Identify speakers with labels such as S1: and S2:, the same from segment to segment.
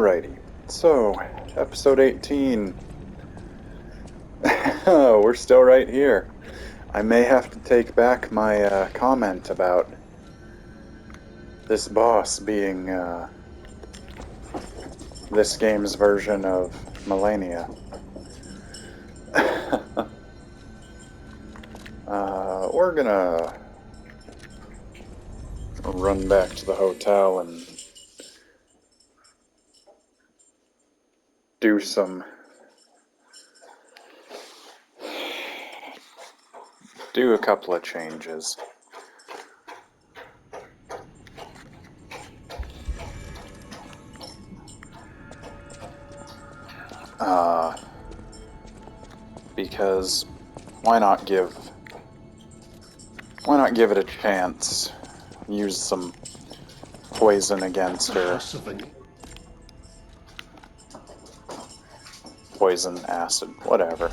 S1: Alrighty, so episode 18. We're still right here. I may have to take back my comment about this boss being this game's version of Millennia. We're gonna run back to the hotel and do a couple of changes. Because why not give it a chance? Use some poison against her. Poison, acid, whatever.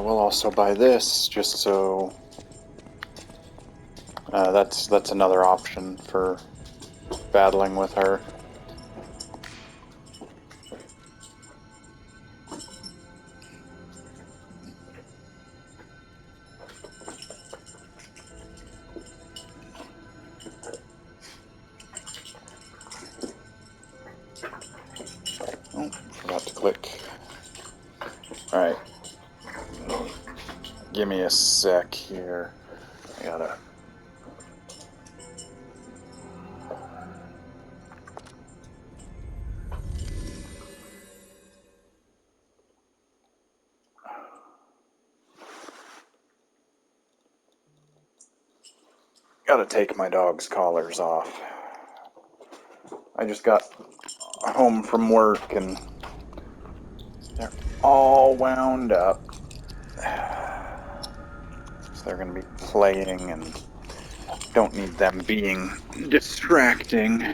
S1: We'll also buy this, just so... that's another option for battling with her. Oh, forgot to click. Alright. Give me a sec here. I gotta take my dog's collars off. I just got home from work and they're all wound up. So they're gonna be playing and don't need them being distracting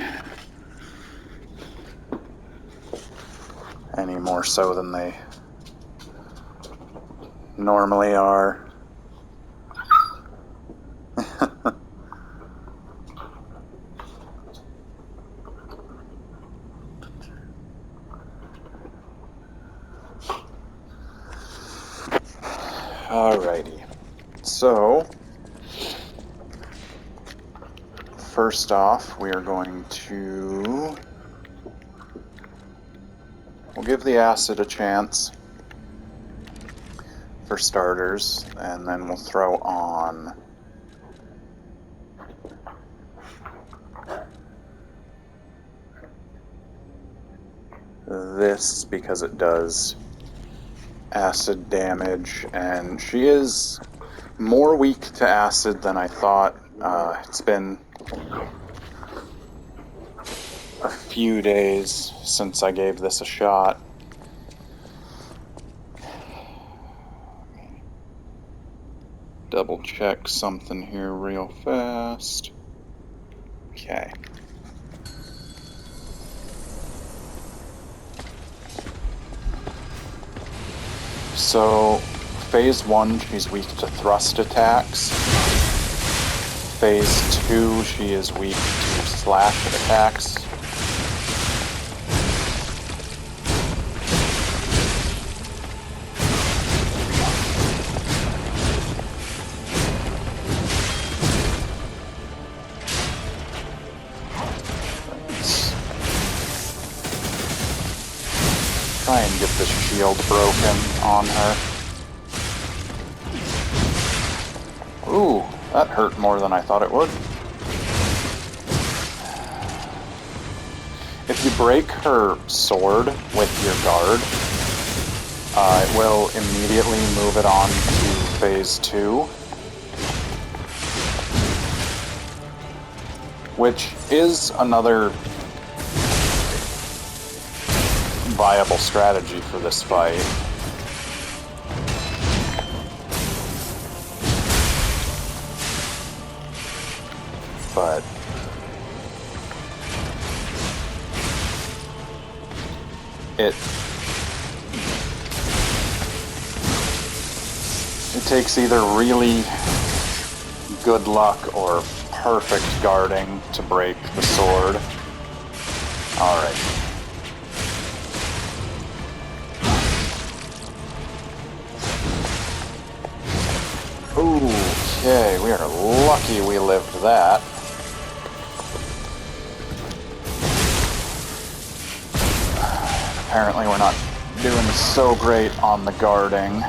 S1: any more so than they normally are. Alrighty, so first off we are going to... we'll give the acid a chance for starters, and then we'll throw on this because it does acid damage, and she is more weak to acid than I thought. It's been a few days since I gave this a shot. Double check something here real fast. Okay. So, phase 1, she's weak to thrust attacks. Phase 2, she is weak to slash attacks. Try and get this shield broken on her. Ooh, that hurt more than I thought it would. If you break her sword with your guard, it will immediately move it on to phase 2. Which is another viable strategy for this fight. but it takes either really good luck or perfect guarding to break the sword. Alright. Okay, we are lucky we lived that. Apparently we're not doing so great on the guarding.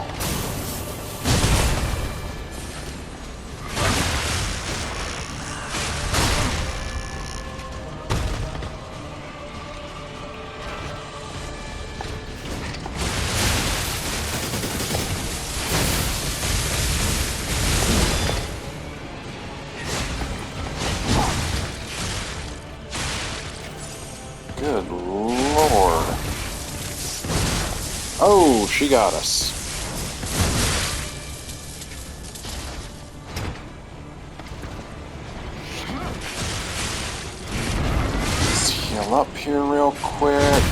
S1: Good lord. Oh, she got us. Let's heal up here real quick.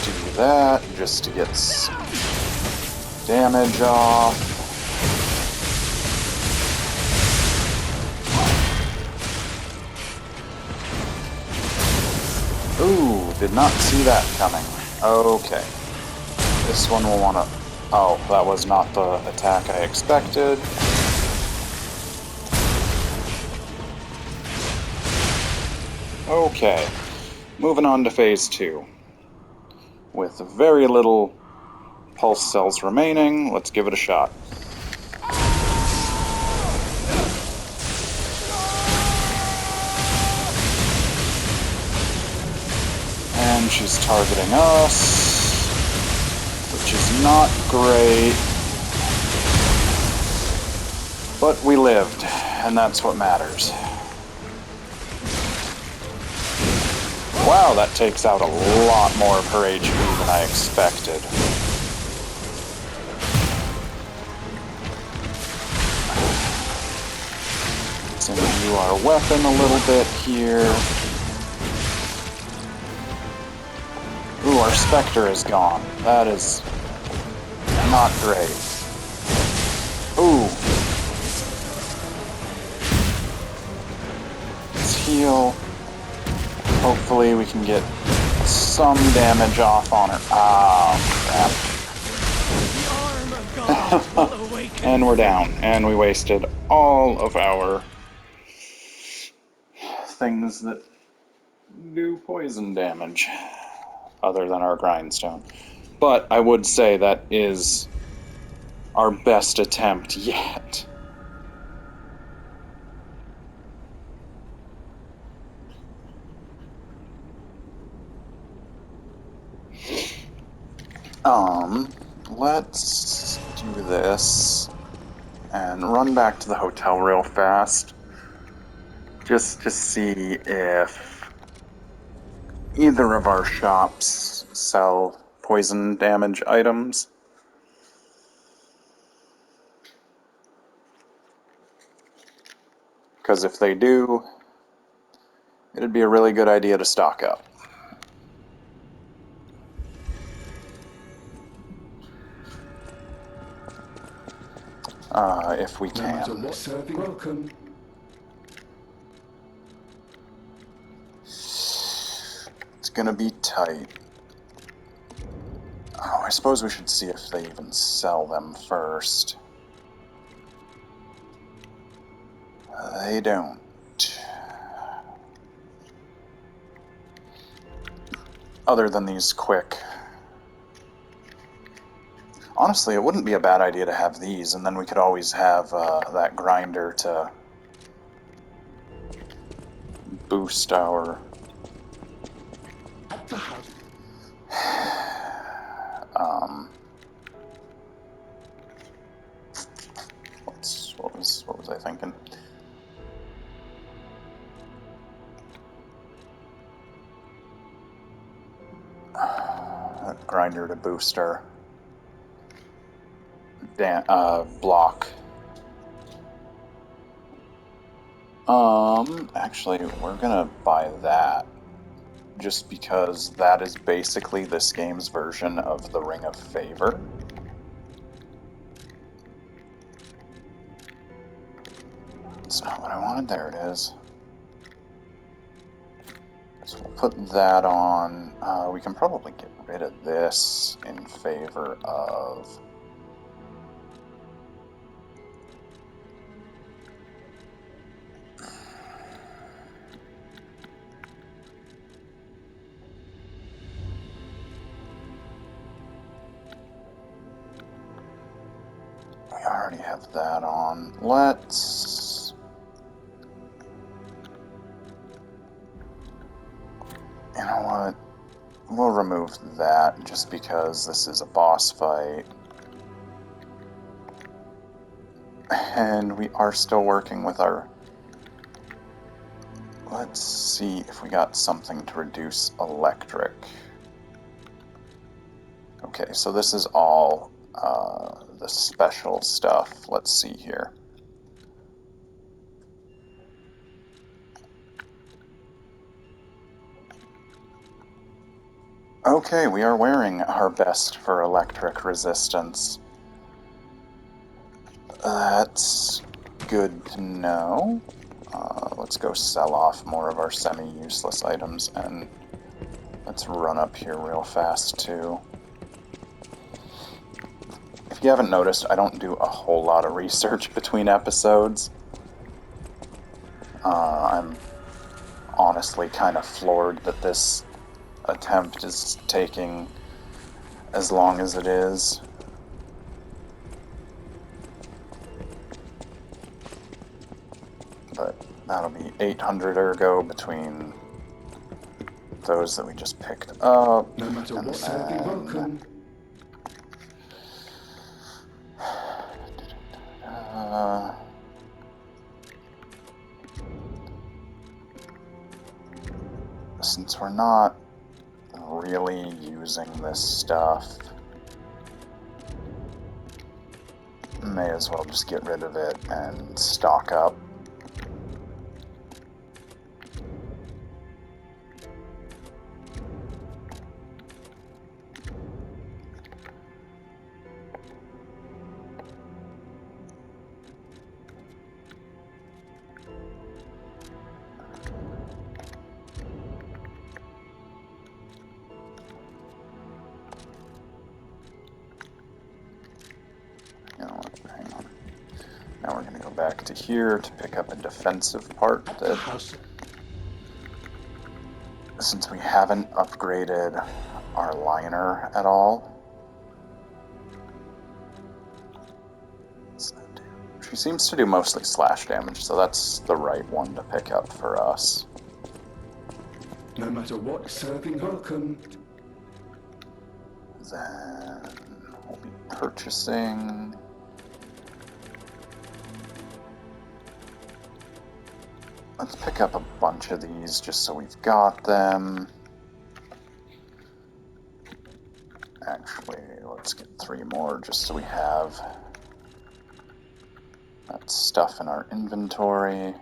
S1: Do that just to get some damage off. Ooh, did not see that coming. Okay. This one will want to... Oh, that was not the attack I expected. Okay. Moving on to phase 2. With very little pulse cells remaining, let's give it a shot. And she's targeting us, which is not great. But we lived, and that's what matters. Wow, that takes out a lot more of her HP than I expected. Let's imbue our weapon a little bit here. Ooh, our Spectre is gone. That is not great. Ooh. Let's heal. Hopefully we can get some damage off on her. Ah, crap. And we're down. And we wasted all of our things that do poison damage, other than our grindstone. But I would say that is our best attempt yet. Let's do this and run back to the hotel real fast, just to see if either of our shops sell poison damage items. Because if they do, it'd be a really good idea to stock up. If we can.
S2: Welcome.
S1: It's gonna be tight. Oh, I suppose we should see if they even sell them first. They don't. Other than these quick. Honestly, it wouldn't be a bad idea to have these, and then we could always have that grinder to boost our... what was I thinking? That grinder to boost our block. Actually, we're gonna buy that. Just because that is basically this game's version of the Ring of Favor. It's not what I wanted. There it is. So we'll put that on. We can probably get rid of this in favor of... We already have that on. Let's... You know what? We'll remove that just because this is a boss fight. And we are still working with our... Let's see if we got something to reduce electric. Okay, so this is all the special stuff. Let's see here. Okay, we are wearing our best for electric resistance. That's good to know. Let's go sell off more of our semi-useless items, and let's run up here real fast, too. If you haven't noticed, I don't do a whole lot of research between episodes. I'm honestly kind of floored that this attempt is taking as long as it is. But that'll be 800 ergo between those that we just picked up.
S2: No matter what, sir, be welcome. Since we're not really using this stuff, may as well just get rid of it and stock up. Now we're going to go back to here to pick up a defensive part that, since we haven't upgraded our liner at all, she seems to do mostly slash damage, so that's the right one to pick up for us. No matter what, sir, be welcome.
S1: Then we'll be purchasing... Let's pick up a bunch of these just so we've got them. Actually, let's get 3 more just so we have that stuff in our inventory.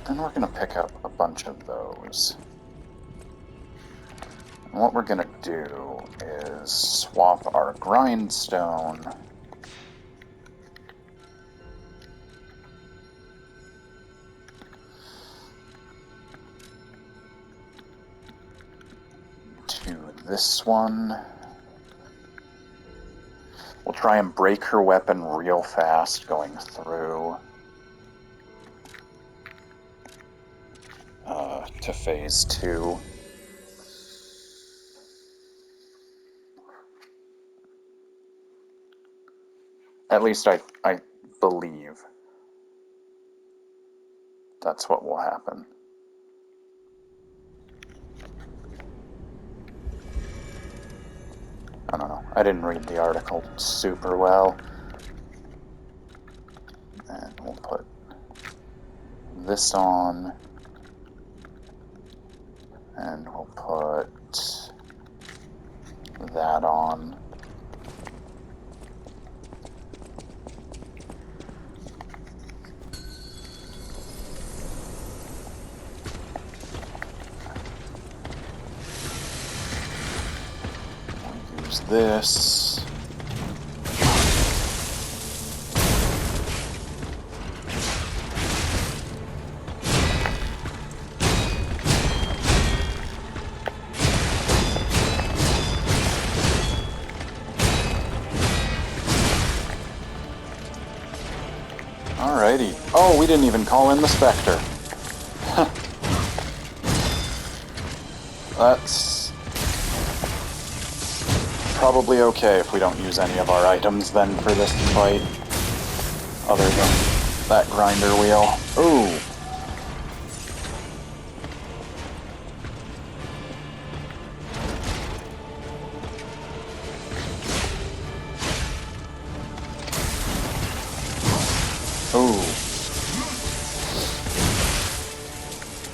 S1: Then we're going to pick up a bunch of those. And what we're going to do is swap our grindstone to this one. We'll try and break her weapon real fast going through to phase 2. At least I believe that's what will happen. I don't know. I didn't read the article super well.
S2: this on, and we'll put that on. We'll use this. Alrighty. Oh, we didn't even call in the Spectre. That's probably okay if we don't use any of our items then for this fight, other than that grinder wheel. Ooh. Ooh.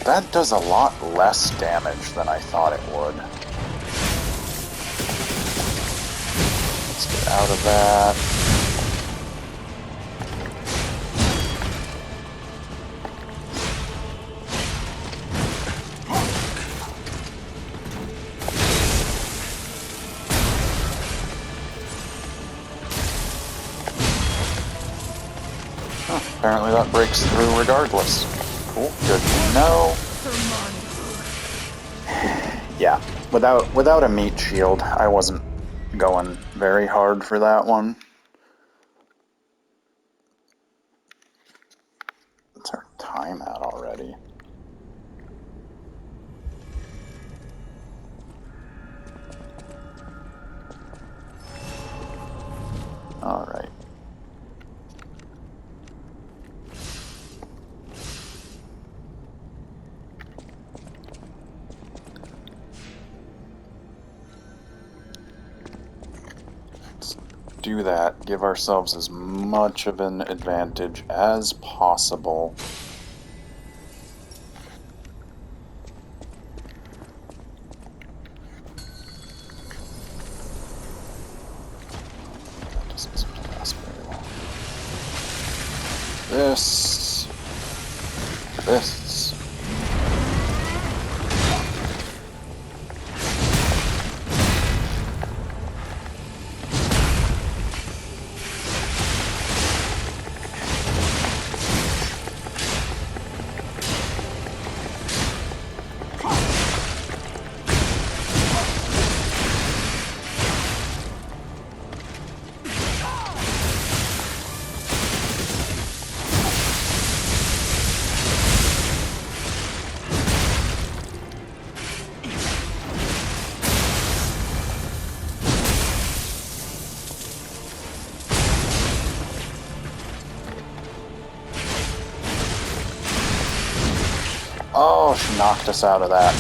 S2: That does a lot less damage than I thought it would. Let's get out of that. Apparently that breaks through regardless. Cool, good to know. Yeah, without a meat shield, I wasn't going very hard for that one. What's our time at already? Alright. Do that, give ourselves as much of an advantage as possible. That doesn't seem to last very long. This. Oh, she knocked us out of that.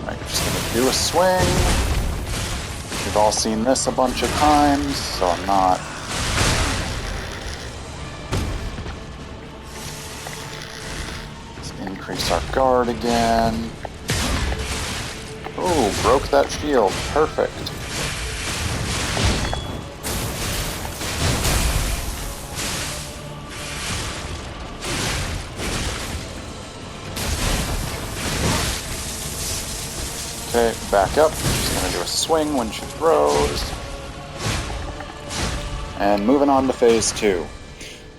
S2: Alright, just gonna do a swing. We've all seen this a bunch of times, so I'm not... Let's increase our guard again. Ooh, broke that shield. Perfect. Okay, back up. Just gonna do a swing when she throws. And moving on to phase 2.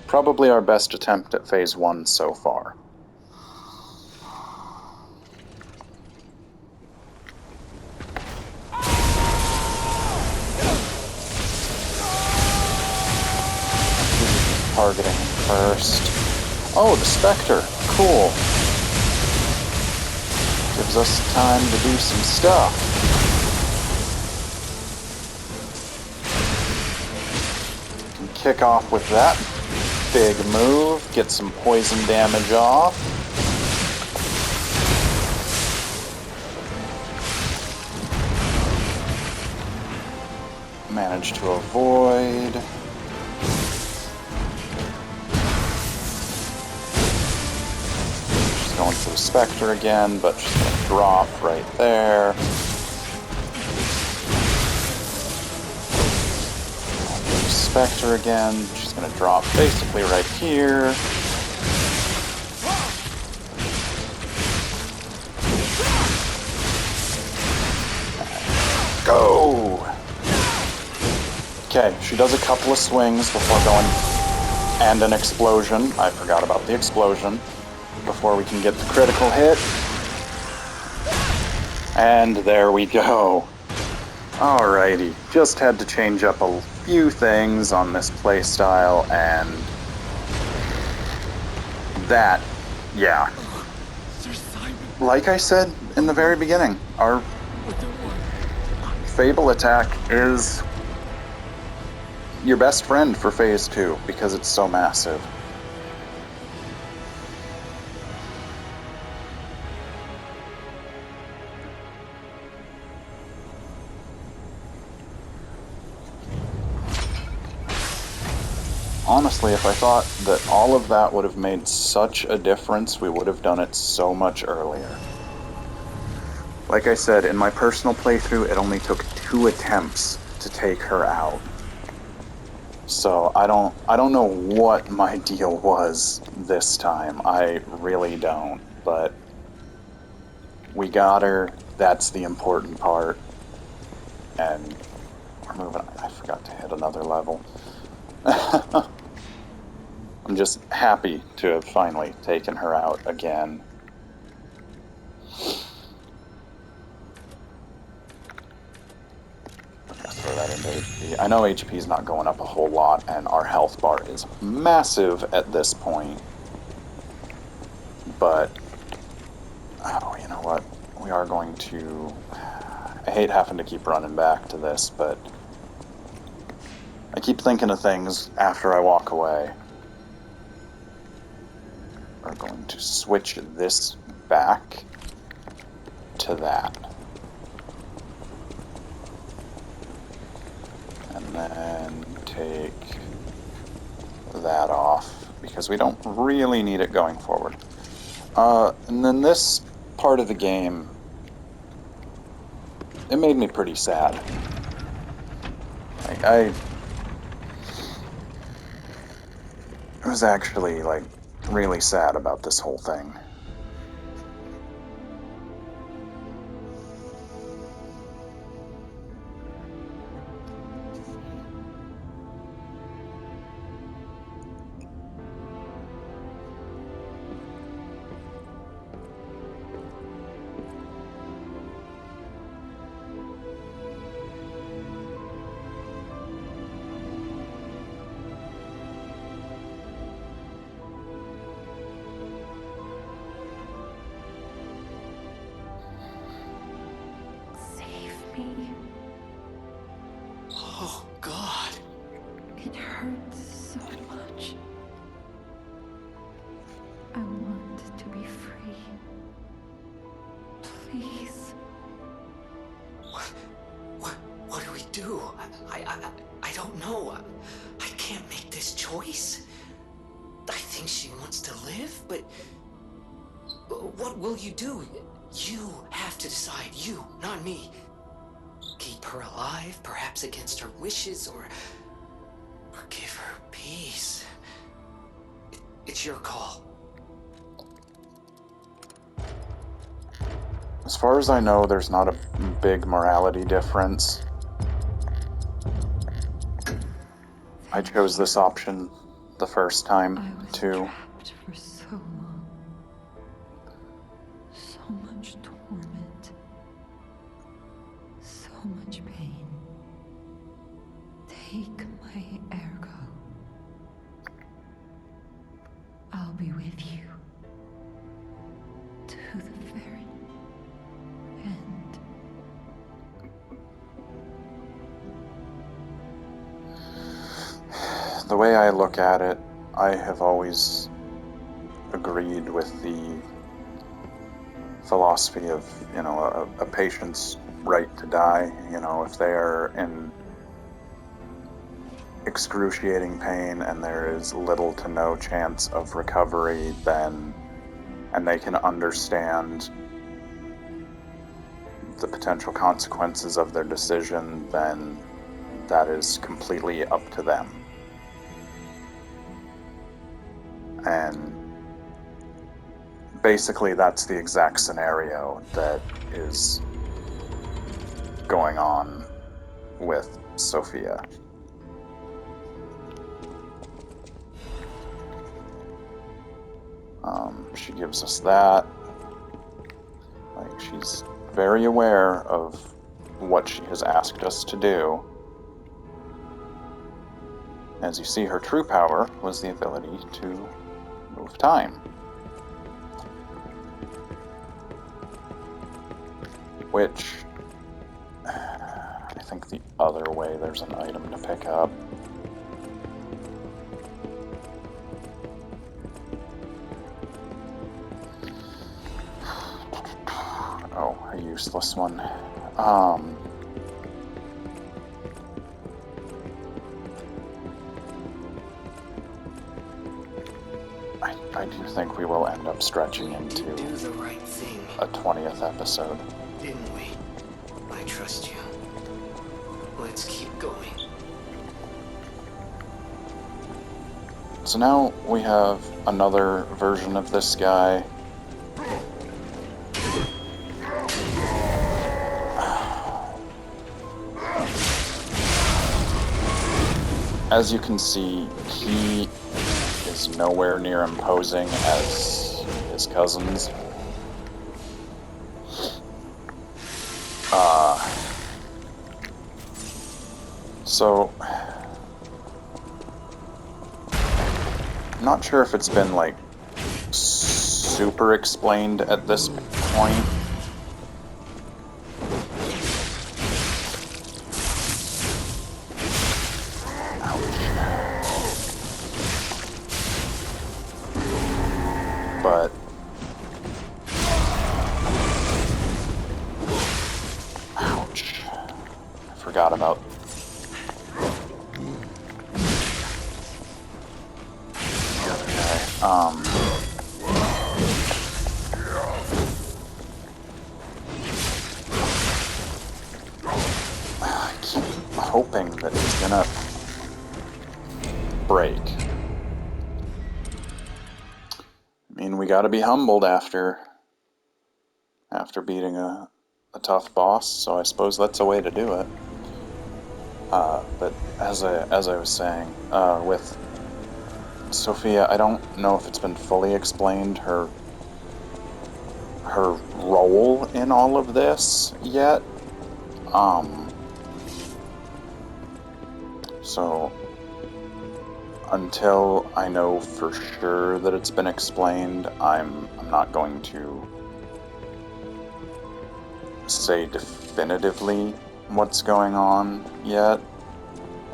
S2: Probably our best attempt at phase 1 so far. Targeting first. Oh, the Spectre. Cool. Gives us time to do some stuff. Can kick off with that big move, get some poison damage off.
S1: manage to avoid. She's going for the Spectre again, but she's going to drop right there. Spectre again. She's going to drop basically right here. Go! Okay, she does a couple of swings before going, and an explosion. I forgot about the explosion. Before we can get the critical hit. And there we go. Alrighty, just had to change up a few things on this playstyle, and that, yeah. Like I said in the very beginning, our Fable attack is your best friend for Phase 2 because it's so massive. Honestly, if I thought that all of that would have made such a difference, we would have done it so much earlier. Like I said, in my personal playthrough, it only took 2 attempts to take her out. So I don't know what my deal was this time. I really don't. But we got her. That's the important part. And we're moving. I forgot to hit another level. I'm just happy to have finally taken her out again. Throw that into HP. I know HP is not going up a whole lot, and our health bar is massive at this point. But, oh, you know what? We are going to... I hate having to keep running back to this, but I keep thinking of things after I walk away. We're going to switch this back to that. And then take that off, because we don't really need it going forward. And then this part of the game, it made me pretty sad. Like, I was actually, like, really sad about this whole thing.
S3: Oh, God.
S4: It hurts so much. I want to be free. Please.
S3: What do we do? I don't know. I can't make this choice. I think she wants to live, but what will you do? You have to decide. You, not me. Keep her alive, perhaps against her wishes, or give her peace. It's your call.
S1: As far as I know, there's not a big morality difference. I chose this option the first time,
S4: I was
S1: too.
S4: trapped for so long. So much torment. So much pain. Take my ergo. I'll be with you. To the very end.
S1: The way I look at it, I have always agreed with the philosophy of, a patient's right to die. If they are in excruciating pain and there is little to no chance of recovery, then, and they can understand the potential consequences of their decision, then that is completely up to them. And basically that's the exact scenario that is going on with Sophia. She gives us that. Like, she's very aware of what she has asked us to do. As you see, her true power was the ability to move time. Which, I think the other way there's an item to pick up. Oh, a useless one. I do think we will end up stretching into
S3: We did do the right thing,
S1: a 20th episode.
S3: didn't we? I trust you. Let's keep going.
S1: So now we have another version of this guy. As you can see, he is nowhere near imposing as his cousins. So, I'm not sure if it's been, like, super explained at this point. But ouch. I forgot about the other guy. I keep hoping that he's gonna break. I mean, we gotta be humbled after beating a tough boss, so I suppose that's a way to do it. But as I was saying, with Sophia, I don't know if it's been fully explained, her role in all of this yet. So until I know for sure that it's been explained, I'm not going to say definitively what's going on yet,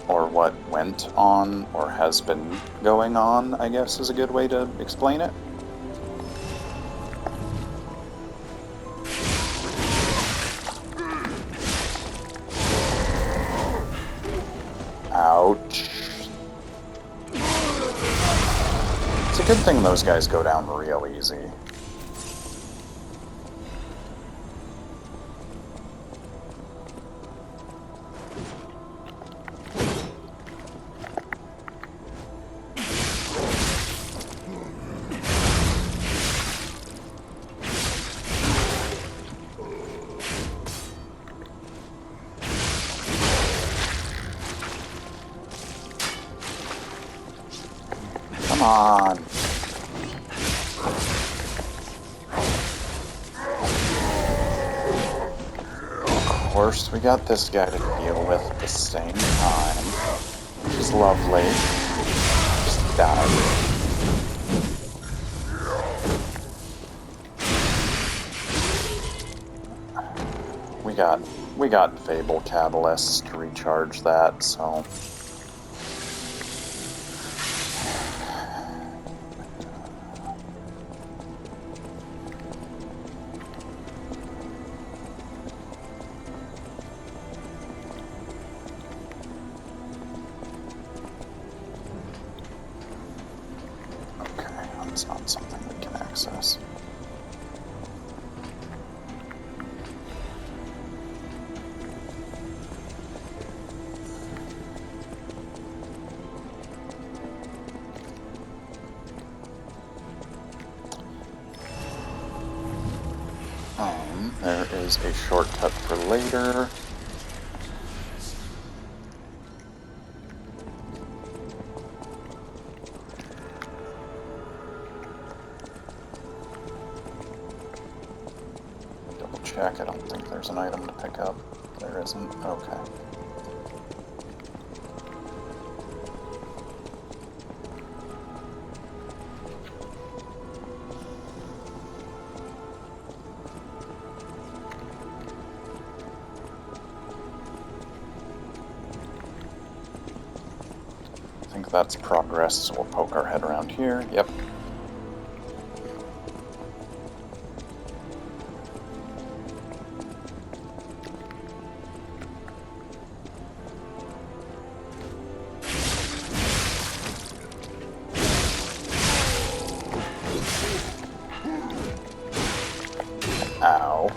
S1: or what went on, or has been going on, I guess is a good way to explain it. Ouch. It's a good thing those guys go down real easy. Come on. Of course, we got this guy to deal with at the same time, which is lovely. Just die. We got Fable Catalysts to recharge that, so
S2: It's not something we can access. There is a shortcut for later. Double check, I don't think there's an item to pick up. There isn't? Okay. I think that's progress, so we'll poke our head around here. Yep. Ow.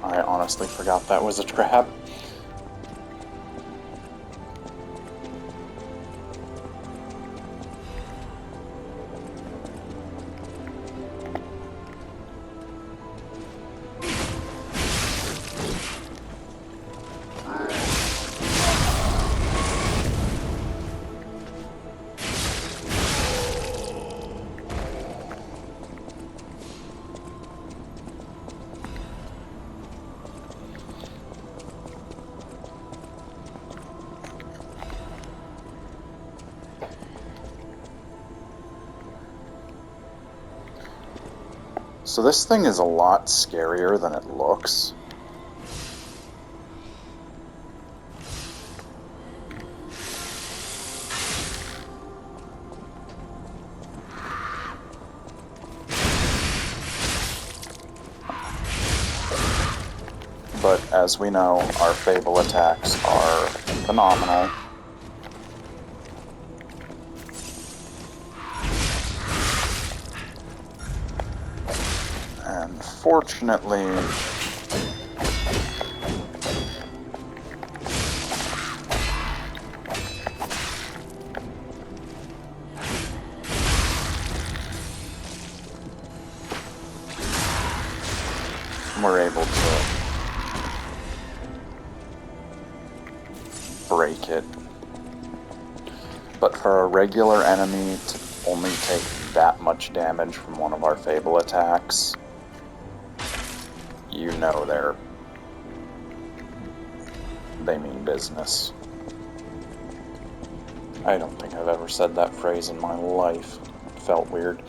S2: I honestly forgot that was a trap. So this thing is a lot scarier than it looks. But as we know, our Fable attacks are phenomenal. Unfortunately, we're able to break it. But for a regular enemy to only take that much damage from one of our Fable attacks, you know they mean business. I don't think I've ever said that phrase in my life. It felt weird.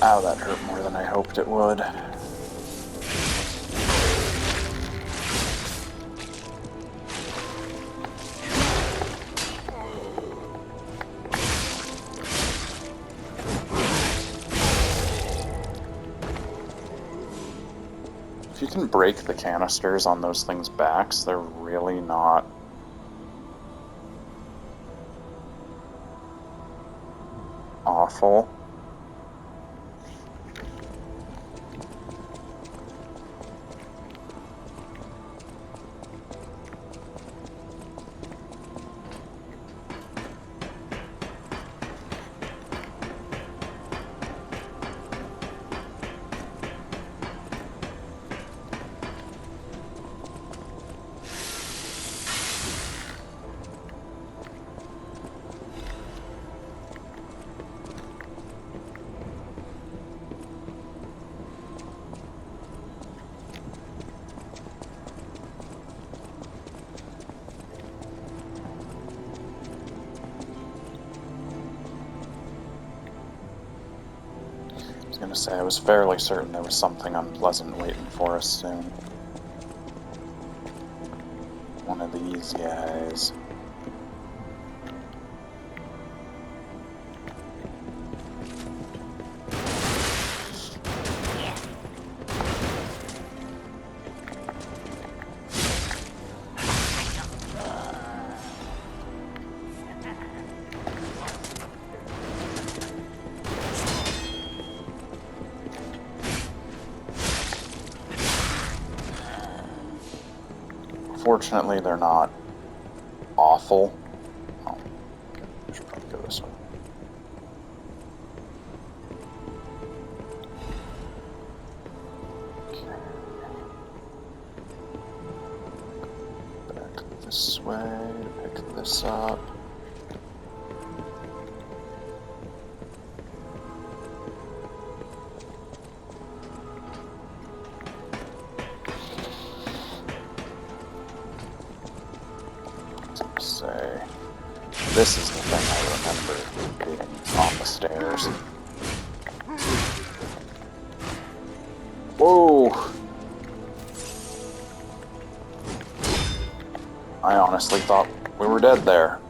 S2: Ow, that hurt more than I hoped it would.
S1: If you can break the canisters on those things' backs, they're really not awful. Gonna say, I was fairly certain there was something unpleasant waiting for us soon. One of these guys. Fortunately, they're not awful. Oh, I should probably go this way. Okay. Back this way to pick this up. Say, this is the thing I remember being on the stairs. Whoa! I honestly thought we were dead there.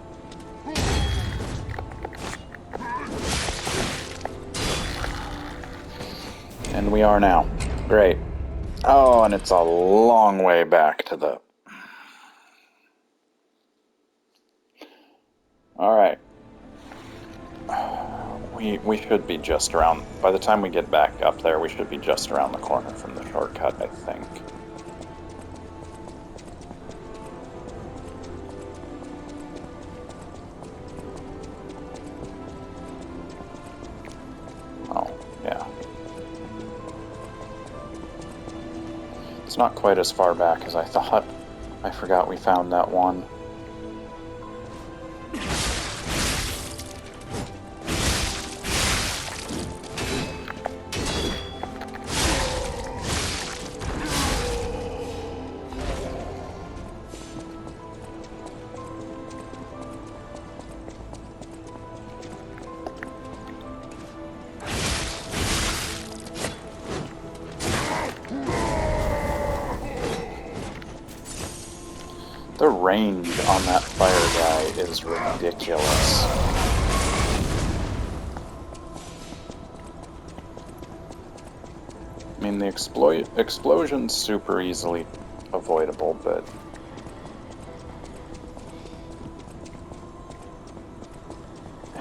S1: And we are now. Great. Oh, and it's a long way back to the... Alright. We should be just around... By the time we get back up there, we should be just around the corner from the shortcut, I think. Oh, yeah. It's not quite as far back as I thought. I forgot we found that one. The range on that fire guy is ridiculous. I mean, the explosion's super easily avoidable, but...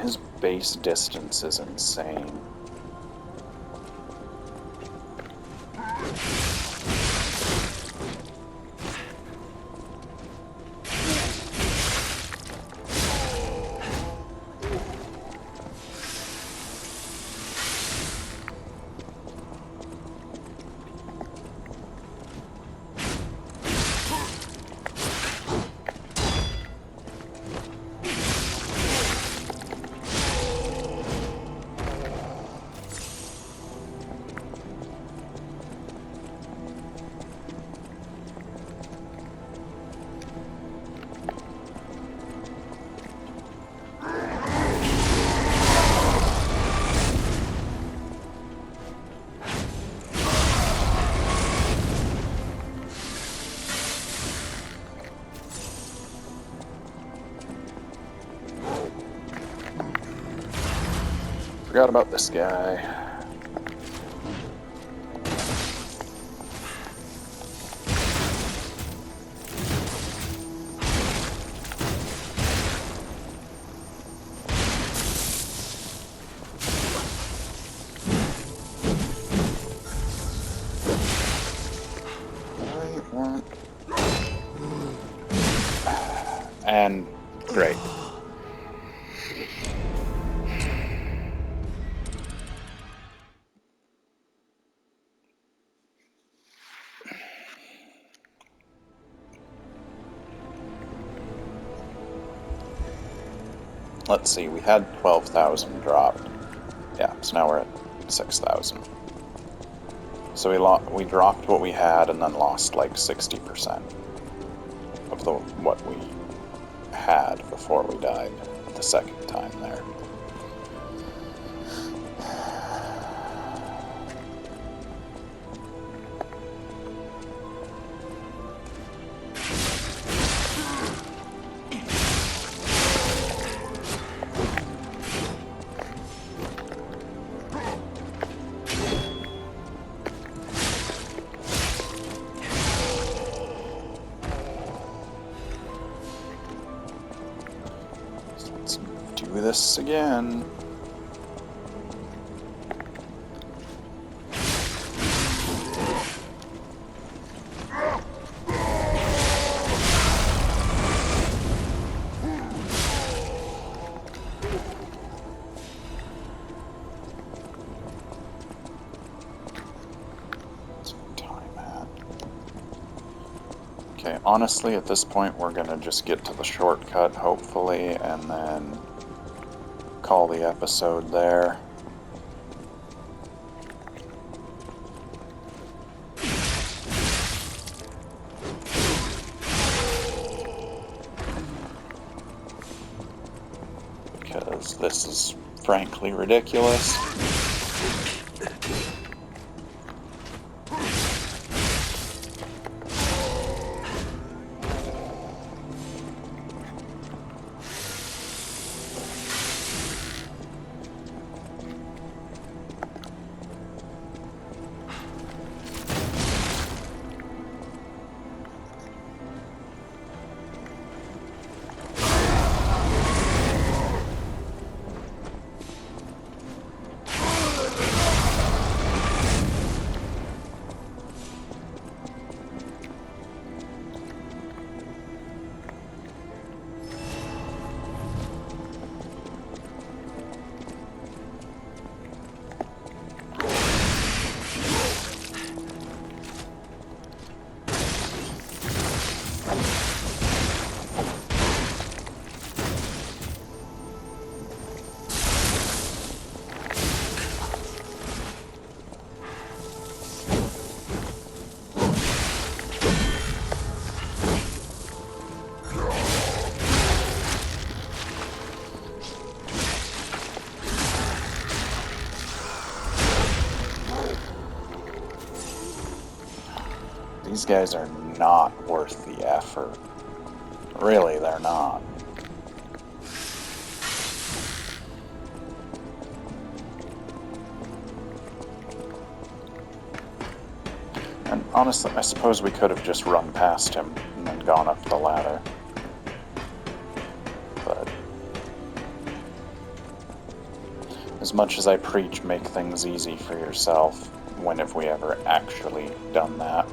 S1: his base distance is insane. Forgot about this guy. What? And great. Let's see, we had 12,000 dropped. Yeah, so now we're at 6,000. So we dropped what we had and then lost like 60% of what we had before we died the second time there. Do this again. Okay, honestly, at this point, we're gonna just get to the shortcut, hopefully, and then call the episode there. Because this is frankly ridiculous. These guys are not worth the effort. Really, they're not. And honestly, I suppose we could have just run past him and then gone up the ladder. But as much as I preach make things easy for yourself, when have we ever actually done that?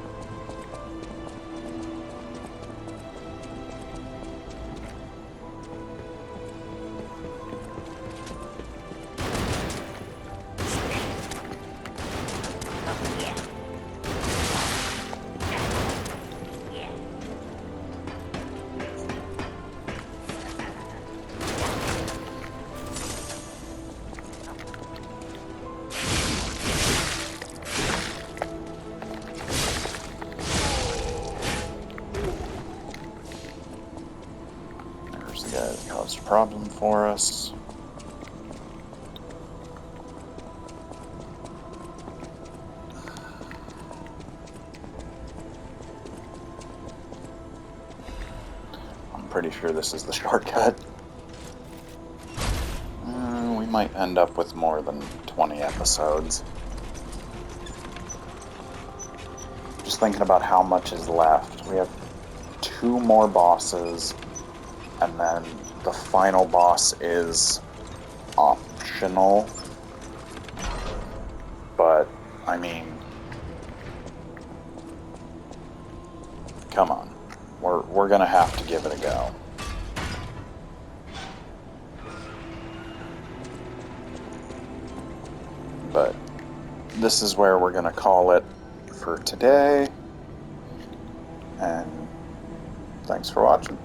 S1: Caused a problem for us. I'm pretty sure this is the shortcut. We might end up with more than 20 episodes. Just thinking about how much is left. We have 2 more bosses, and then the final boss is optional, but I mean, we're going to have to give it a go. But this is where we're going to call it for today. And thanks for watching.